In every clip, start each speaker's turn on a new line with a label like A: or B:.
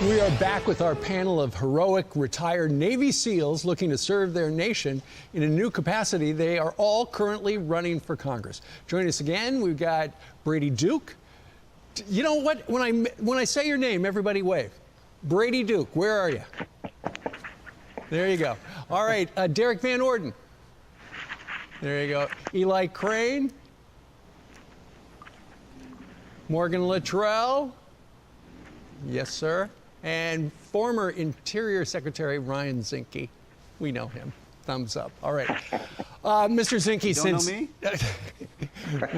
A: We are back with our panel of heroic retired Navy SEALs looking to serve their nation in a new capacity. They are all currently running for Congress. Join us again. We've got Brady Duke. You know what? When I say your name, everybody wave. Brady Duke, where are you? There you go. All right, Derek Van Orden. There you go. Eli Crane. Morgan Luttrell. Yes, sir. And former Interior Secretary Ryan Zinke. We know him. Thumbs up. All right. Mr. Zinke,
B: you don't
A: know me?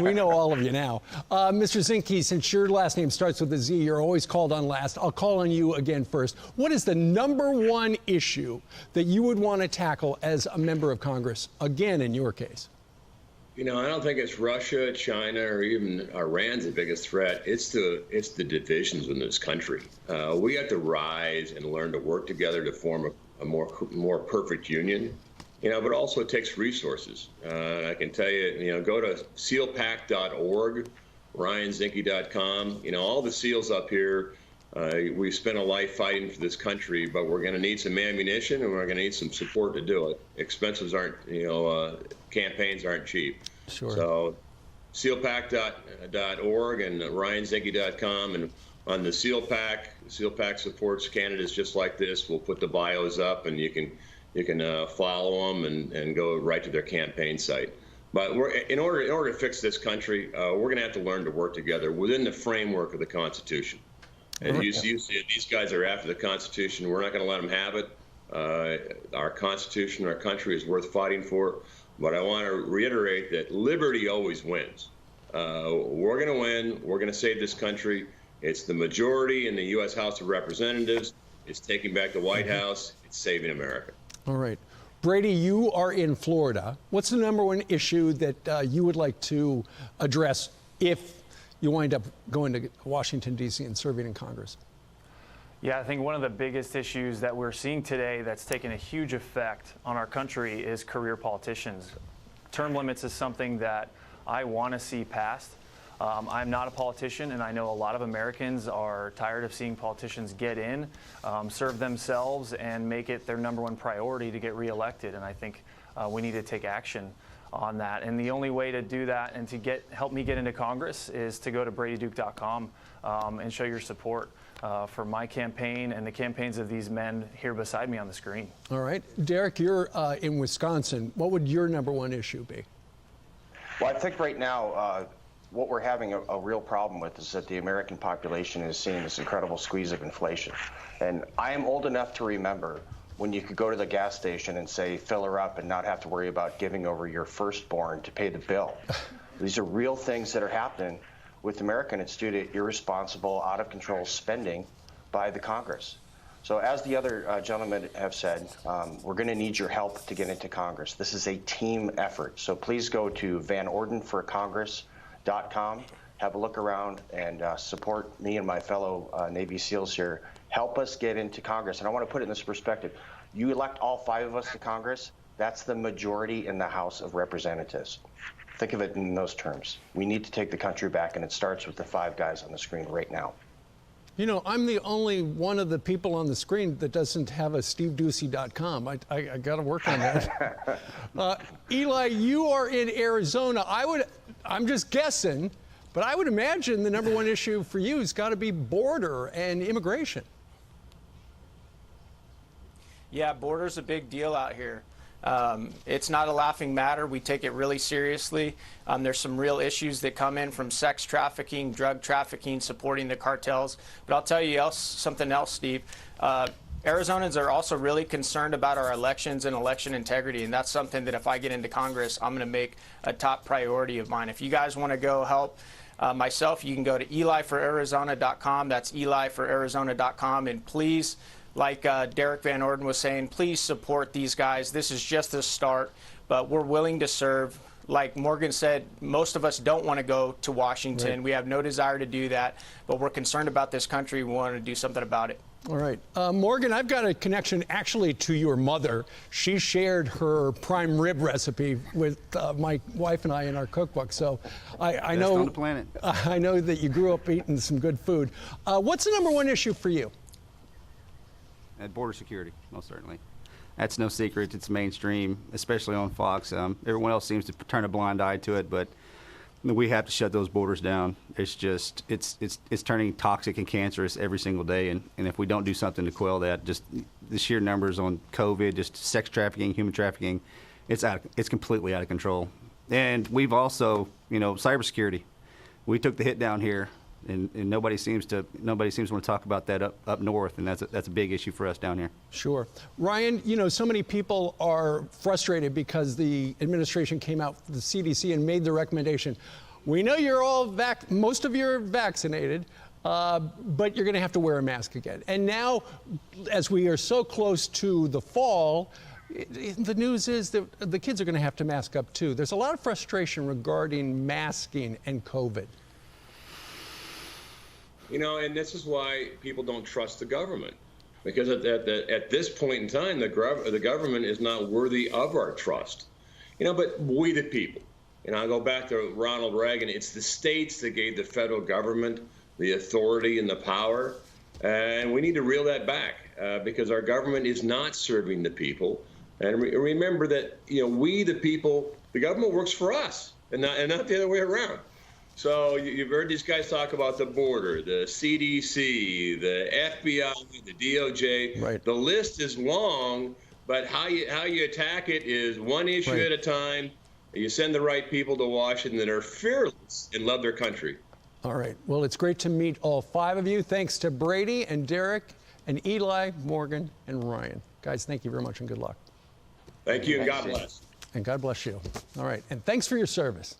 A: We know all of you now. Mr. Zinke, since your last name starts with a Z, you're always called on last. I'll call on you again first. What is the #1 issue that you would want to tackle as a member of Congress, again, in your case?
C: You know, I don't think it's Russia, China, or even Iran's the biggest threat. It's the divisions in this country. We have to rise and learn to work together to form a more perfect union. You know, but also it takes resources. I can tell you, go to sealpack.org, ryanzinke.com. You know, all the SEALs up here, we've spent a life fighting for this country, but we're going to need some ammunition and we're going to need some support to do it. Expenses aren't, campaigns aren't cheap.
A: Sure.
C: So sealpack.org and ryanzinke.com, and on the SealPack supports candidates just like this. We'll put the bios up, and you can follow them and go right to their campaign site. But in order to fix this country, we're going to have to learn to work together within the framework of the Constitution. And you see, these guys are after the Constitution. We're not going to let them have it. Our Constitution, our country is worth fighting for. But I want to reiterate that liberty always wins. We're going to win. We're going to save this country. It's the majority in the U.S. House of Representatives. It's taking back the White House. It's saving America.
A: All right. Brady, you are in Florida. What's the #1 issue that you would like to address if you wind up going to Washington, D.C. and serving in Congress?
D: Yeah, I think one of the biggest issues that we're seeing today that's taken a huge effect on our country is career politicians. Term limits is something that I want to see passed. I'm not a politician, and I know a lot of Americans are tired of seeing politicians get in, serve themselves, and make it their #1 priority to get reelected. And I think we need to take action on that. And the only way to do that and to help me get into Congress is to go to bradyduke.com and show your support for my campaign and the campaigns of these men here beside me on the screen.
A: All right. Derek, you're in Wisconsin. What would your #1 issue be?
E: Well, I think right now what we're having a real problem with is that the American population is seeing this incredible squeeze of inflation. And I am old enough to remember when you could go to the gas station and say, fill her up, and not have to worry about giving over your firstborn to pay the bill. These are real things that are happening with America, and it's due to irresponsible, out-of-control spending by the Congress. So as the other gentlemen have said, we're going to need your help to get into Congress. This is a team effort. So please go to vanordenforcongress.com, have a look around, and support me and my fellow Navy SEALs here. Help us get into Congress. And I want to put it in this perspective. You elect all 5 of us to Congress, that's the majority in the House of Representatives. Think of it in those terms. We need to take the country back, and it starts with the 5 guys on the screen right now.
A: You know, I'm the only one of the people on the screen that doesn't have a steveducey.com. I got to work on that. Eli, you are in Arizona. I'm just guessing, but I would imagine the #1 issue for you has got to be border and immigration.
F: Yeah, border's a big deal out here. It's not a laughing matter. We take it really seriously. There's some real issues that come in from sex trafficking, drug trafficking, supporting the cartels. But I'll tell you something else, Steve. Arizonans are also really concerned about our elections and election integrity, and that's something that if I get into Congress, I'm going to make a top priority of mine. If you guys want to go help myself, you can go to elifораrizona.com. That's elifораrizona.com, and please, like Derek Van Orden was saying, please support these guys. This is just the start, but we're willing to serve. Like Morgan said, most of us don't want to go to Washington. Right. We have no desire to do that, but we're concerned about this country. We want to do something about it.
A: All right. Morgan, I've got a connection actually to your mother. She shared her prime rib recipe with my wife and I in our cookbook. So I know,
B: on the planet.
A: I know that you grew up eating some good food. What's the #1 issue for you?
B: at border security, most certainly. That's no secret. It's mainstream, especially on Fox. Everyone else seems to turn a blind eye to it, but we have to shut those borders down. It's just it's turning toxic and cancerous every single day, and if we don't do something to quell that, just the sheer numbers on COVID, just sex trafficking, human trafficking, it's completely out of control. And we've also, cybersecurity. We took the hit down here, and nobody seems to want to talk about that up north, and that's a big issue for us down here.
A: Sure. Ryan, so many people are frustrated because the administration came out, the CDC, and made the recommendation. We know you're all most of you are vaccinated, but you're going to have to wear a mask again. And now, as we are so close to the fall, the news is that the kids are going to have to mask up too. There's a lot of frustration regarding masking and COVID.
C: And this is why people don't trust the government, because at this point in time, the government is not worthy of our trust. But we the people, I go back to Ronald Reagan. It's the states that gave the federal government the authority and the power, and we need to reel that back because our government is not serving the people. And remember that we the people, the government works for us, and not the other way around. So you've heard these guys talk about the border, the CDC, the FBI, the DOJ.
A: Right.
C: The list is long, but how you attack it is one issue
A: Right.
C: at a time. You send the right people to Washington that are fearless and love their country.
A: All right. Well, it's great to meet all 5 of you. Thanks to Brady and Derek and Eli, Morgan, and Ryan. Guys, thank you very much and good luck.
C: Thank you, and God bless.
A: And God bless you. All right. And thanks for your service.